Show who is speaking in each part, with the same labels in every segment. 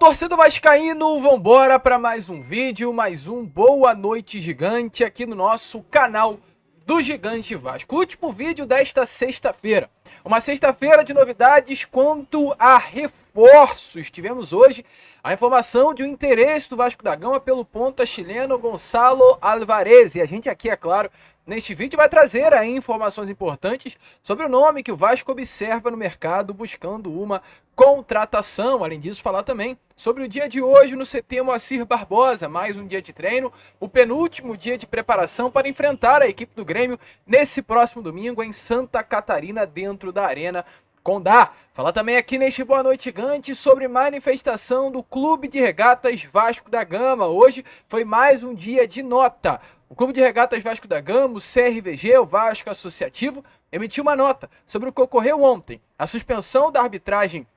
Speaker 1: Torcida vascaíno, vambora para mais um vídeo, mais um Boa Noite Gigante aqui no nosso canal do Gigante Vasco. Último vídeo desta sexta-feira. Uma sexta-feira de novidades quanto a reforços. Tivemos hoje a informação de um interesse do Vasco da Gama pelo ponta chileno Gonçalo Alvarez. E a gente aqui, é claro, neste vídeo vai trazer aí informações importantes sobre o nome que o Vasco observa no mercado buscando uma contratação. Além disso, falar também sobre o dia de hoje no CT Moacir Barbosa, mais um dia de treino, o penúltimo dia de preparação para enfrentar a equipe do Grêmio nesse próximo domingo em Santa Catarina, dentro da Arena Condá. Falar também aqui neste Boa Noite Gigante sobre manifestação do Clube de Regatas Vasco da Gama. Hoje foi mais um dia de nota. O Clube de Regatas Vasco da Gama, o CRVG, o Vasco Associativo, emitiu uma nota sobre o que ocorreu ontem, a suspensão da arbitragem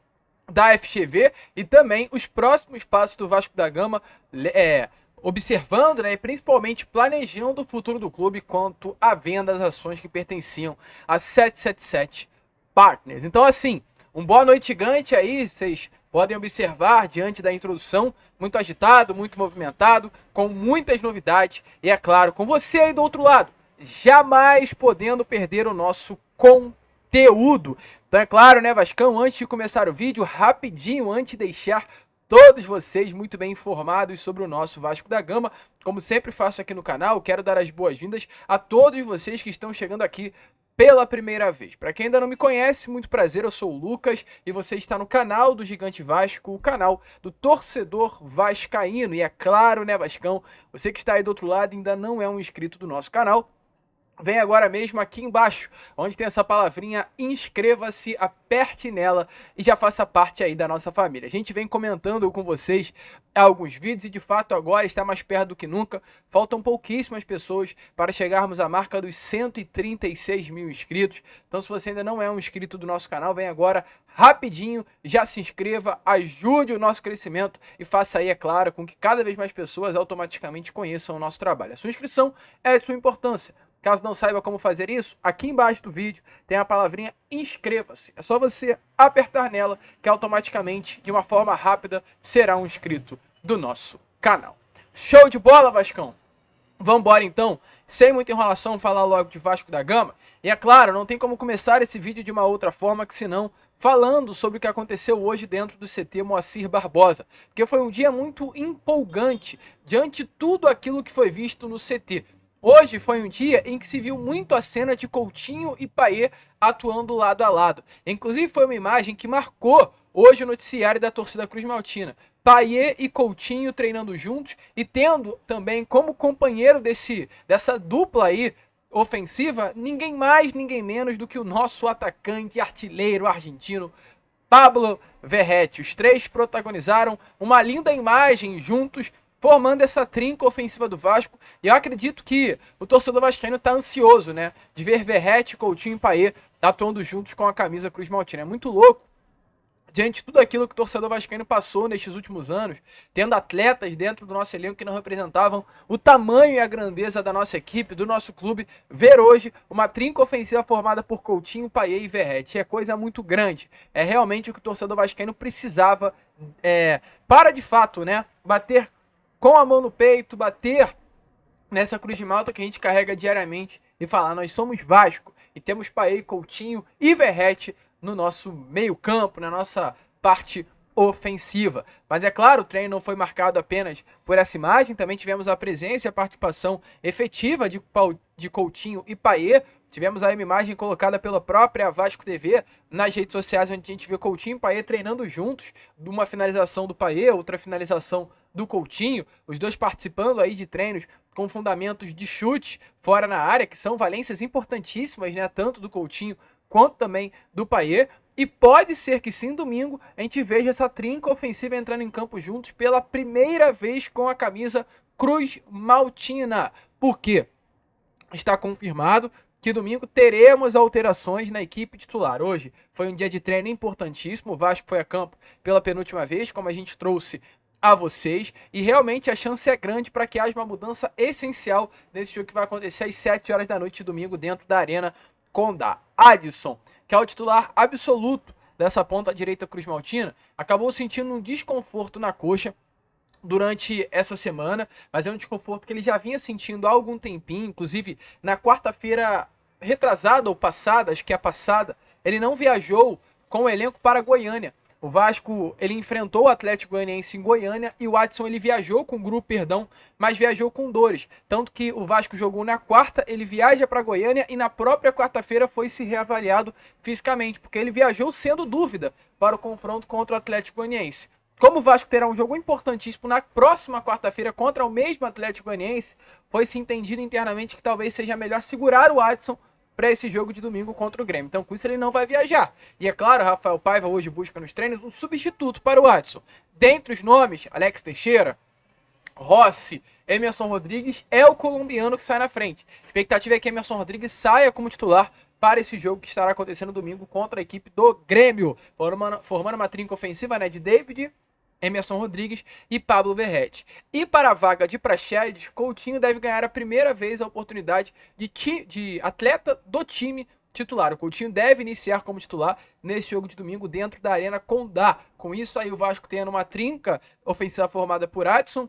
Speaker 1: da FGV e também os próximos passos do Vasco da Gama, observando, e principalmente planejando o futuro do clube quanto à venda das ações que pertenciam a 777 Partners. Então, assim, um Boa Noite Gigante aí, vocês podem observar diante da introdução, muito agitado, muito movimentado, com muitas novidades e, é claro, com você aí do outro lado, jamais podendo perder o nosso conteúdo. Então é claro, Vascão, antes de começar o vídeo, rapidinho, antes de deixar todos vocês muito bem informados sobre o nosso Vasco da Gama, como sempre faço aqui no canal, quero dar as boas-vindas a todos vocês que estão chegando aqui pela primeira vez. Para quem ainda não me conhece, muito prazer, eu sou o Lucas e você está no canal do Gigante Vasco, o canal do torcedor vascaíno. E é claro, Vascão, você que está aí do outro lado e ainda não é um inscrito do nosso canal, vem agora mesmo aqui embaixo, onde tem essa palavrinha inscreva-se, aperte nela e já faça parte aí da nossa família. A gente vem comentando com vocês alguns vídeos e de fato agora está mais perto do que nunca. Faltam pouquíssimas pessoas para chegarmos à marca dos 136 mil inscritos. Então se você ainda não é um inscrito do nosso canal, vem agora rapidinho, já se inscreva, ajude o nosso crescimento e faça aí, é claro, com que cada vez mais pessoas automaticamente conheçam o nosso trabalho. A sua inscrição é de sua importância. Caso não saiba como fazer isso, aqui embaixo do vídeo tem a palavrinha inscreva-se. É só você apertar nela que automaticamente, de uma forma rápida, será um inscrito do nosso canal. Show de bola, Vascão! Vambora então, sem muita enrolação, falar logo de Vasco da Gama. E é claro, não tem como começar esse vídeo de uma outra forma que senão falando sobre o que aconteceu hoje dentro do CT Moacir Barbosa. Porque foi um dia muito empolgante diante de tudo aquilo que foi visto no CT. Hoje foi um dia em que se viu muito a cena de Coutinho e Payet atuando lado a lado. Inclusive foi uma imagem que marcou hoje o noticiário da torcida Cruz Maltina. Payet e Coutinho treinando juntos e tendo também como companheiro dessa dupla aí ofensiva, ninguém mais, ninguém menos do que o nosso atacante artilheiro argentino, Pablo Verratti. Os três protagonizaram uma linda imagem juntos, formando essa trinca ofensiva do Vasco. E eu acredito que o torcedor vascaíno está ansioso, de ver Verratti, Coutinho e Payet atuando juntos com a camisa Cruz Maltina. É muito louco, diante de tudo aquilo que o torcedor vascaíno passou nestes últimos anos, tendo atletas dentro do nosso elenco que não representavam o tamanho e a grandeza da nossa equipe, do nosso clube, ver hoje uma trinca ofensiva formada por Coutinho, Payet e Verratti. É coisa muito grande. É realmente o que o torcedor vascaíno precisava para, de fato, bater com a mão no peito, bater nessa cruz de malta que a gente carrega diariamente e falar, nós somos Vasco e temos Payet, Coutinho e Verratti no nosso meio campo, na nossa parte ofensiva. Mas é claro, o treino não foi marcado apenas por essa imagem, também tivemos a presença e a participação efetiva de Coutinho e Payet. Tivemos aí uma imagem colocada pela própria Vasco TV nas redes sociais, onde a gente vê Coutinho e Payet treinando juntos, uma finalização do Payet, outra finalização do Coutinho, os dois participando aí de treinos com fundamentos de chute fora na área, que são valências importantíssimas, tanto do Coutinho quanto também do Payet. E pode ser que sim, domingo, a gente veja essa trinca ofensiva entrando em campo juntos pela primeira vez com a camisa Cruz Maltina. Por quê? Está confirmado que domingo teremos alterações na equipe titular. Hoje foi um dia de treino importantíssimo, o Vasco foi a campo pela penúltima vez, como a gente trouxe a vocês, e realmente a chance é grande para que haja uma mudança essencial nesse jogo que vai acontecer às 7 horas da noite de domingo dentro da Arena Condá. Adson, que é o titular absoluto dessa ponta direita cruzmaltina, acabou sentindo um desconforto na coxa durante essa semana, mas é um desconforto que ele já vinha sentindo há algum tempinho, inclusive na quarta-feira retrasada ou passada, acho que é a passada, ele não viajou com o elenco para Goiânia. O Vasco, ele enfrentou o Atlético Goianiense em Goiânia e o Adson, ele viajou com o grupo, mas viajou com dores. Tanto que o Vasco jogou na quarta, ele viaja para Goiânia e na própria quarta-feira foi se reavaliado fisicamente, porque ele viajou sendo dúvida para o confronto contra o Atlético Goianiense. Como o Vasco terá um jogo importantíssimo na próxima quarta-feira contra o mesmo Atlético Goianiense, foi se entendido internamente que talvez seja melhor segurar o Adson para esse jogo de domingo contra o Grêmio. Então, com isso, ele não vai viajar. E é claro, Rafael Paiva hoje busca nos treinos um substituto para o Adson. Dentre os nomes, Alex Teixeira, Rossi, Emerson Rodrigues, é o colombiano que sai na frente. A expectativa é que Emerson Rodrigues saia como titular para esse jogo que estará acontecendo domingo contra a equipe do Grêmio, formando uma trinca ofensiva, né, de David, Emerson Rodrigues e Pablo Verrete. E para a vaga de Praxedes, Coutinho deve ganhar a primeira vez a oportunidade de atleta do time titular. O Coutinho deve iniciar como titular nesse jogo de domingo dentro da Arena Condá. Com isso aí o Vasco tendo uma trinca ofensiva formada por Adson,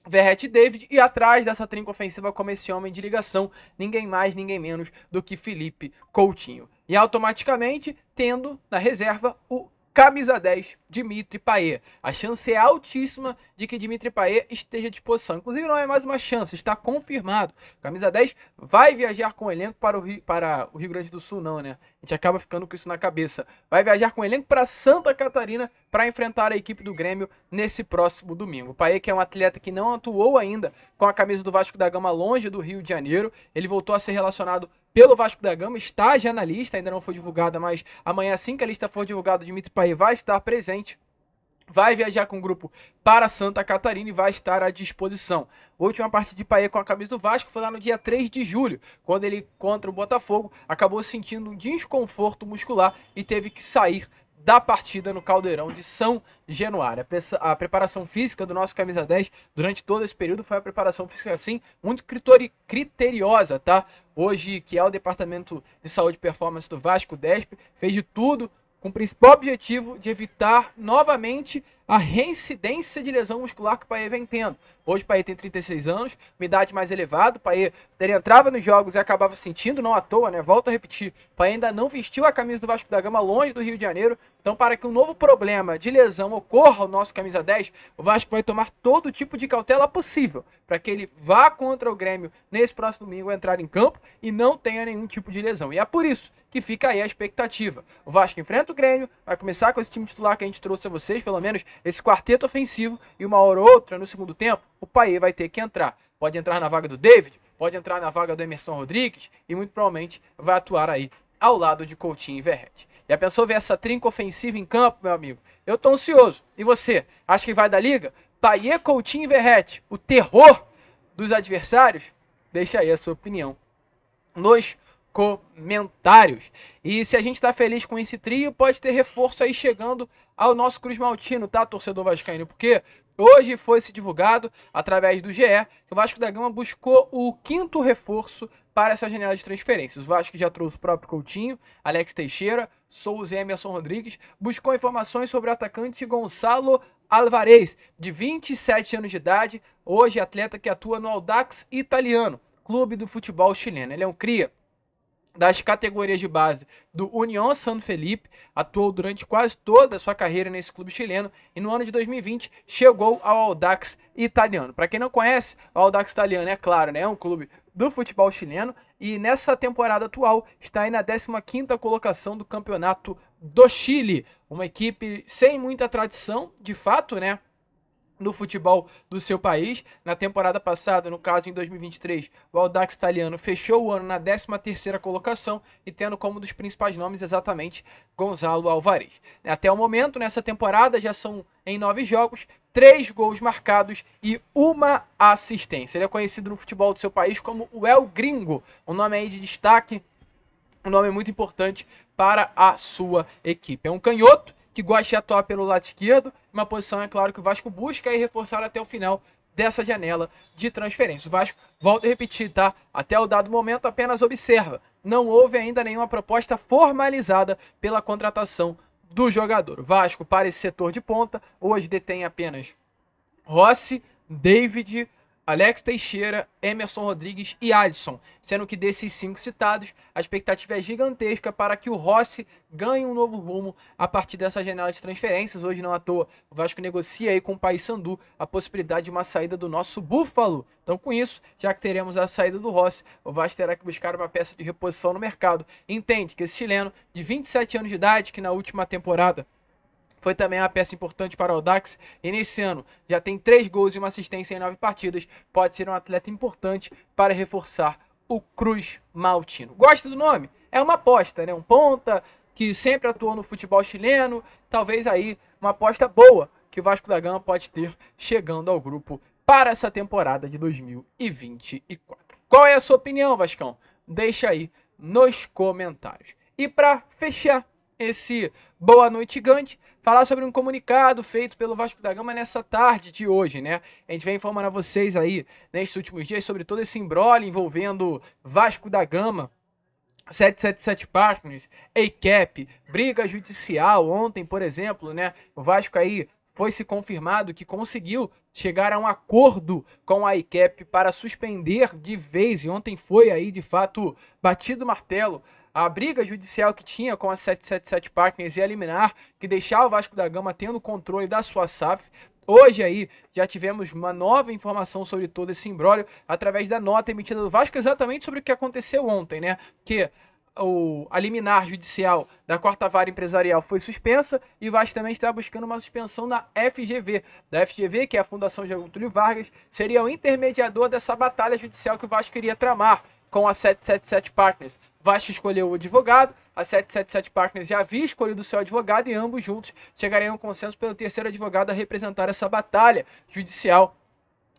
Speaker 1: Verrete e David, e atrás dessa trinca ofensiva como esse homem de ligação, ninguém mais, ninguém menos do que Felipe Coutinho. E automaticamente tendo na reserva o camisa 10, Dimitri Payet. A chance é altíssima de que Dimitri Payet esteja à disposição. Inclusive não é mais uma chance, está confirmado. Camisa 10 vai viajar com o elenco para o Rio Grande do Sul, não, né? A gente acaba ficando com isso na cabeça. Vai viajar com o elenco para Santa Catarina para enfrentar a equipe do Grêmio nesse próximo domingo. O Payet, que é um atleta que não atuou ainda com a camisa do Vasco da Gama longe do Rio de Janeiro, ele voltou a ser relacionado pelo Vasco da Gama, está já na lista, ainda não foi divulgada, mas amanhã, assim que a lista for divulgada, o Dimitri Payet vai estar presente, vai viajar com o grupo para Santa Catarina e vai estar à disposição. A última partida de Payet com a camisa do Vasco foi lá no dia 3 de julho, quando ele, contra o Botafogo, acabou sentindo um desconforto muscular e teve que sair da partida no Caldeirão de São Januário. A preparação física do nosso camisa 10 durante todo esse período foi uma preparação física assim muito criteriosa, tá? Hoje, que é o Departamento de Saúde e Performance do Vasco, o DESP, fez de tudo com o principal objetivo de evitar novamente a reincidência de lesão muscular que o Payet vem tendo. Hoje o Payet tem 36 anos, uma idade mais elevada, o Payet ele entrava nos jogos e acabava sentindo, não à toa, né? Volto a repetir, o Payet ainda não vestiu a camisa do Vasco da Gama longe do Rio de Janeiro, então para que um novo problema de lesão ocorra ao nosso camisa 10, o Vasco vai tomar todo tipo de cautela possível para que ele vá contra o Grêmio nesse próximo domingo entrar em campo e não tenha nenhum tipo de lesão. E é por isso que fica aí a expectativa. O Vasco enfrenta o Grêmio, vai começar com esse time titular que a gente trouxe a vocês, pelo menos esse quarteto ofensivo, e uma hora ou outra no segundo tempo, o Payet vai ter que entrar. Pode entrar na vaga do David, pode entrar na vaga do Emerson Rodrigues, e muito provavelmente vai atuar aí ao lado de Coutinho e Verrete. Já pensou ver essa trinca ofensiva em campo, meu amigo? Eu tô ansioso. E você? Acha que vai da liga? Payet, Coutinho e Verrete, o terror dos adversários? Deixa aí a sua opinião nos comentários. E se a gente tá feliz com esse trio, pode ter reforço aí chegando ao nosso Cruz Maltino, tá, torcedor vascaíno? Porque hoje foi se divulgado, através do GE, que o Vasco da Gama buscou o 5º reforço para essa janela de transferências. O Vasco já trouxe o próprio Coutinho, Alex Teixeira, Souza e Emerson Rodrigues, buscou informações sobre o atacante Gonçalo Alvarez, de 27 anos de idade, hoje atleta que atua no Audax Italiano, clube do futebol chileno. Ele é um cria das categorias de base do União San Felipe, atuou durante quase toda a sua carreira nesse clube chileno e no ano de 2020 chegou ao Audax Italiano. Para quem não conhece, o Audax Italiano, é claro, né, é um clube do futebol chileno e nessa temporada atual está aí na 15ª colocação do Campeonato do Chile, uma equipe sem muita tradição, de fato, né, no futebol do seu país. Na temporada passada, no caso em 2023, o Audax Italiano fechou o ano na 13ª colocação e tendo como um dos principais nomes exatamente Gonçalo Alvarez. Até o momento, nessa temporada, já são em 9 jogos, 3 gols marcados e 1 assistência. Ele é conhecido no futebol do seu país como o El Gringo, um nome aí de destaque, um nome muito importante para a sua equipe. É um canhoto que gosta de atuar pelo lado esquerdo, uma posição, é claro, que o Vasco busca e reforçar até o final dessa janela de transferência. O Vasco, volta a repetir, tá? Até o dado momento apenas observa. Não houve ainda nenhuma proposta formalizada pela contratação do jogador. O Vasco, para esse setor de ponta, hoje detém apenas Rossi, David, Alex Teixeira, Emerson Rodrigues e Alisson, sendo que desses 5 citados, a expectativa é gigantesca para que o Rossi ganhe um novo rumo a partir dessa janela de transferências. Hoje, não à toa, o Vasco negocia aí com o Paysandu a possibilidade de uma saída do nosso Búfalo. Então, com isso, já que teremos a saída do Rossi, o Vasco terá que buscar uma peça de reposição no mercado. Entende que esse chileno, de 27 anos de idade, que na última temporada foi também uma peça importante para o Audax, e nesse ano já tem 3 gols e uma assistência em 9 partidas, pode ser um atleta importante para reforçar o Cruz Maltino. Gosta do nome? É uma aposta, né? Um ponta que sempre atuou no futebol chileno, talvez aí uma aposta boa que o Vasco da Gama pode ter chegando ao grupo para essa temporada de 2024. Qual é a sua opinião, Vascão? Deixa aí nos comentários. E para fechar esse Boa Noite Gigante, falar sobre um comunicado feito pelo Vasco da Gama nessa tarde de hoje, né? A gente vem informando a vocês aí, nestes últimos dias, sobre todo esse imbróglio envolvendo Vasco da Gama, 777 Partners, ACAP, briga judicial. Ontem, por exemplo, né, o Vasco aí foi se confirmado que conseguiu chegar a um acordo com a ACAP para suspender de vez, e ontem foi aí, de fato, batido o martelo, a briga judicial que tinha com a 777 Partners e a liminar, que deixava o Vasco da Gama tendo controle da sua SAF. Hoje aí já tivemos uma nova informação sobre todo esse imbróglio através da nota emitida do Vasco, exatamente sobre o que aconteceu ontem, né? Que a liminar judicial da 4ª Vara Empresarial foi suspensa e o Vasco também está buscando uma suspensão na FGV. Da FGV, que é a Fundação Getúlio Vargas, seria o intermediador dessa batalha judicial que o Vasco queria tramar com a 777 Partners. O Vasco escolheu o advogado, a 777 Partners já havia escolhido o seu advogado e ambos juntos chegariam a um consenso pelo terceiro advogado a representar essa batalha judicial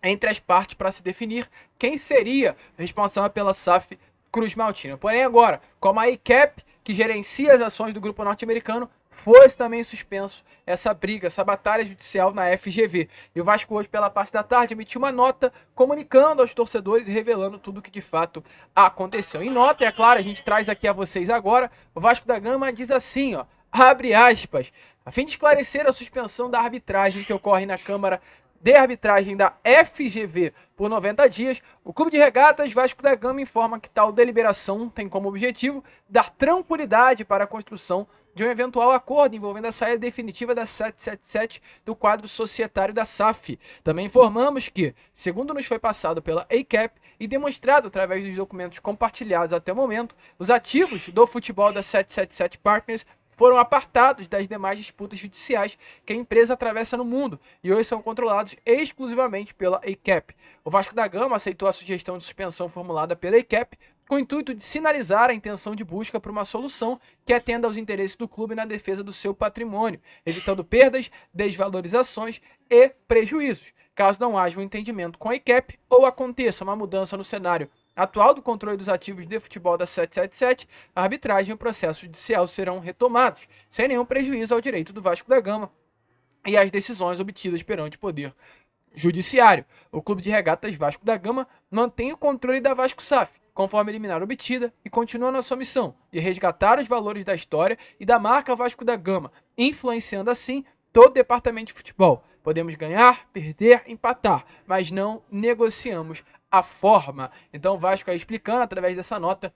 Speaker 1: entre as partes para se definir quem seria responsável pela SAF Cruz Maltina. Porém, agora, como a ACAP, que gerencia as ações do grupo norte-americano, foi também suspenso essa briga, essa batalha judicial na FGV. E o Vasco hoje, pela parte da tarde, emitiu uma nota comunicando aos torcedores e revelando tudo o que de fato aconteceu. Em nota, é claro, a gente traz aqui a vocês agora, o Vasco da Gama diz assim, ó, abre aspas, a fim de esclarecer a suspensão da arbitragem que ocorre na Câmara de Arbitragem da FGV por 90 dias, o Clube de Regatas Vasco da Gama informa que tal deliberação tem como objetivo dar tranquilidade para a construção de um eventual acordo envolvendo a saída definitiva da 777 do quadro societário da SAF. Também informamos que, segundo nos foi passado pela ACAP e demonstrado através dos documentos compartilhados até o momento, os ativos do futebol da 777 Partners foram apartados das demais disputas judiciais que a empresa atravessa no mundo e hoje são controlados exclusivamente pela ACAP. O Vasco da Gama aceitou a sugestão de suspensão formulada pela ACAP com o intuito de sinalizar a intenção de busca por uma solução que atenda aos interesses do clube na defesa do seu patrimônio, evitando perdas, desvalorizações e prejuízos, caso não haja um entendimento com a ACAP ou aconteça uma mudança no cenário atual do controle dos ativos de futebol da 777, a arbitragem e o processo judicial serão retomados, sem nenhum prejuízo ao direito do Vasco da Gama e às decisões obtidas perante o Poder Judiciário. O Clube de Regatas Vasco da Gama mantém o controle da Vasco SAF, conforme a liminar obtida, e continua na sua missão de resgatar os valores da história e da marca Vasco da Gama, influenciando assim todo o departamento de futebol. Podemos ganhar, perder, empatar, mas não negociamos a forma. Então o Vasco aí explicando através dessa nota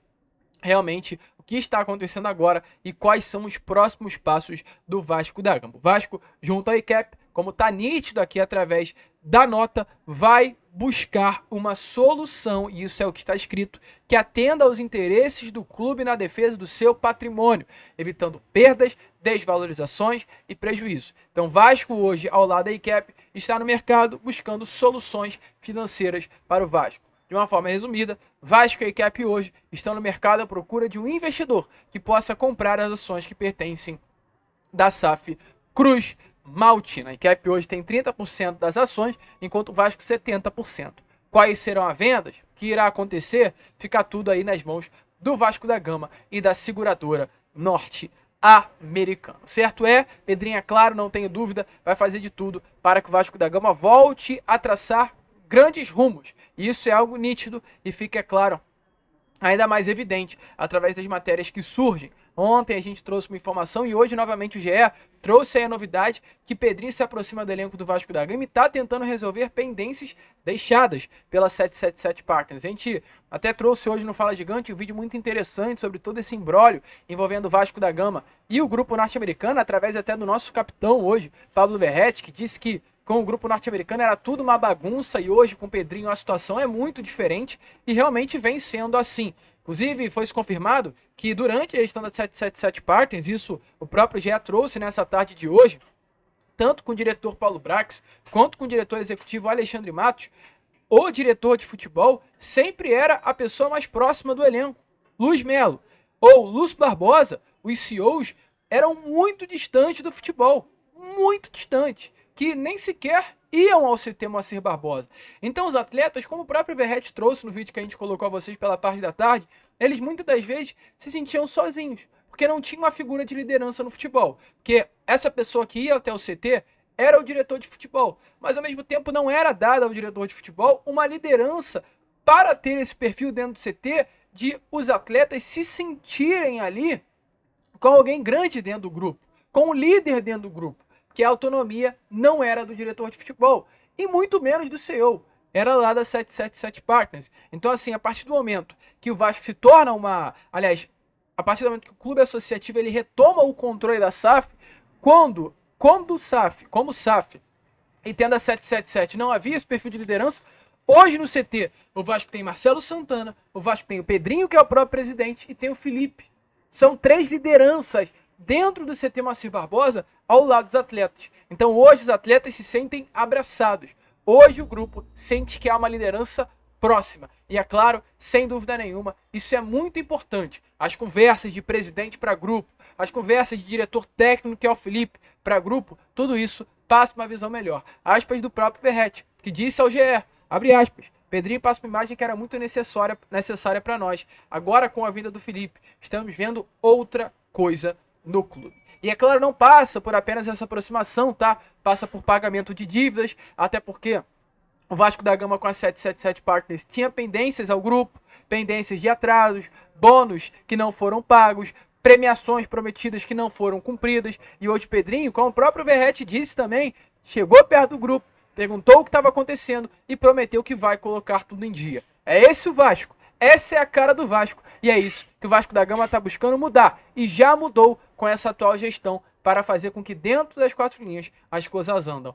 Speaker 1: realmente o que está acontecendo agora e quais são os próximos passos do Vasco da Gama. O Vasco, junto à ACAP, como está nítido aqui através da nota, vai buscar uma solução, e isso é o que está escrito, que atenda aos interesses do clube na defesa do seu patrimônio, evitando perdas, desvalorizações e prejuízos. Então Vasco hoje, ao lado da ACAP, está no mercado buscando soluções financeiras para o Vasco. De uma forma resumida, Vasco e ACAP hoje estão no mercado à procura de um investidor que possa comprar as ações que pertencem da SAF Cruz Maltina. A ACAP hoje tem 30% das ações, enquanto o Vasco 70%. Quais serão as vendas? O que irá acontecer? Fica tudo aí nas mãos do Vasco da Gama e da seguradora norte-americana. Certo é, Pedrinha, claro, não tenho dúvida, vai fazer de tudo para que o Vasco da Gama volte a traçar grandes rumos. E isso é algo nítido e fica, é claro, ainda mais evidente através das matérias que surgem Ontem a gente trouxe uma informação e hoje novamente o GE trouxe aí a novidade que Pedrinho se aproxima do elenco do Vasco da Gama e está tentando resolver pendências deixadas pela 777 Partners. A gente até trouxe hoje no Fala Gigante um vídeo muito interessante sobre todo esse imbróglio envolvendo o Vasco da Gama e o grupo norte-americano, através até do nosso capitão hoje, Pablo Verretti, que disse que com o grupo norte-americano era tudo uma bagunça e hoje com o Pedrinho a situação é muito diferente e realmente vem sendo assim. Inclusive, foi confirmado que durante a gestão da 777 Partners, isso o próprio GE trouxe nessa tarde de hoje, tanto com o diretor Paulo Brax, quanto com o diretor executivo Alexandre Matos, o diretor de futebol sempre era a pessoa mais próxima do elenco. Luiz Melo ou Lúcio Barbosa, os CEOs, eram muito distantes do futebol, muito distantes, que nem sequer iam ao CT Moacir Barbosa. Então os atletas, como o próprio Verretti trouxe no vídeo que a gente colocou a vocês pela parte da tarde, eles muitas das vezes se sentiam sozinhos, porque não tinha uma figura de liderança no futebol. Porque essa pessoa que ia até o CT era o diretor de futebol, mas ao mesmo tempo não era dada ao diretor de futebol uma liderança para ter esse perfil dentro do CT de os atletas se sentirem ali com alguém grande dentro do grupo, com um líder dentro do grupo. Que a autonomia não era do diretor de futebol, e muito menos do CEO, era lá da 777 Partners. Então, assim, a partir do momento que o Vasco se torna uma... Aliás, a partir do momento que o clube associativo ele retoma o controle da SAF, como o SAF, e tendo a 777 não havia esse perfil de liderança, hoje no CT o Vasco tem Marcelo Santana, o Vasco tem o Pedrinho, que é o próprio presidente, e tem o Felipe. São 3 lideranças dentro do CT Moacir Barbosa ao lado dos atletas. Então hoje os atletas se sentem abraçados. Hoje o grupo sente que há uma liderança próxima. E é claro, sem dúvida nenhuma, isso é muito importante. As conversas de presidente para grupo, as conversas de diretor técnico, que é o Felipe, para grupo, tudo isso passa uma visão melhor. Aspas do próprio Verretti, que disse ao GE, abre aspas, Pedrinho passa uma imagem que era muito necessária para nós. Agora com a vinda do Felipe, estamos vendo outra coisa no clube. E é claro, não passa por apenas essa aproximação, tá? Passa por pagamento de dívidas, até porque o Vasco da Gama com a 777 Partners tinha pendências ao grupo, pendências de atrasos, bônus que não foram pagos, premiações prometidas que não foram cumpridas. E hoje Pedrinho, como o próprio Verretti disse também, chegou perto do grupo, perguntou o que estava acontecendo e prometeu que vai colocar tudo em dia. É esse o Vasco. Essa é a cara do Vasco e é isso que o Vasco da Gama está buscando mudar e já mudou com essa atual gestão para fazer com que dentro das 4 linhas as coisas andem.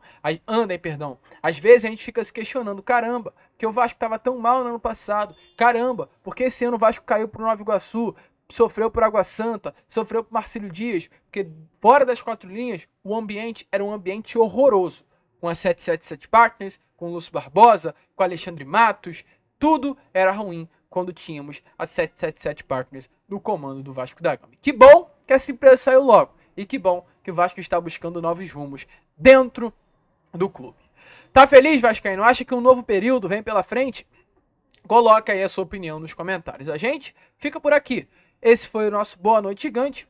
Speaker 1: Às vezes a gente fica se questionando, caramba, porque o Vasco estava tão mal no ano passado, caramba, porque esse ano o Vasco caiu para o Nova Iguaçu, sofreu por Água Santa, sofreu por Marcílio Dias, porque fora das 4 linhas o ambiente era um ambiente horroroso, com a 777 Partners, com o Lúcio Barbosa, com o Alexandre Matos, tudo era ruim quando tínhamos a 777 Partners no comando do Vasco da Gama. Que bom que essa empresa saiu logo. E que bom que o Vasco está buscando novos rumos dentro do clube. Tá feliz, Vascaíno? Acha que um novo período vem pela frente? Coloca aí a sua opinião nos comentários. A gente fica por aqui. Esse foi o nosso Boa Noite Gigante.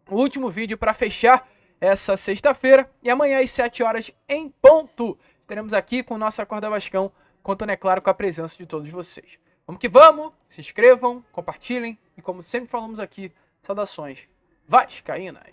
Speaker 1: O último vídeo para fechar essa sexta-feira. E amanhã às 7 horas em ponto. Estaremos aqui com o nosso Acorda Vascão, contando, é claro, com a presença de todos vocês. Vamos que vamos, se inscrevam, compartilhem e como sempre falamos aqui, saudações vascaínas.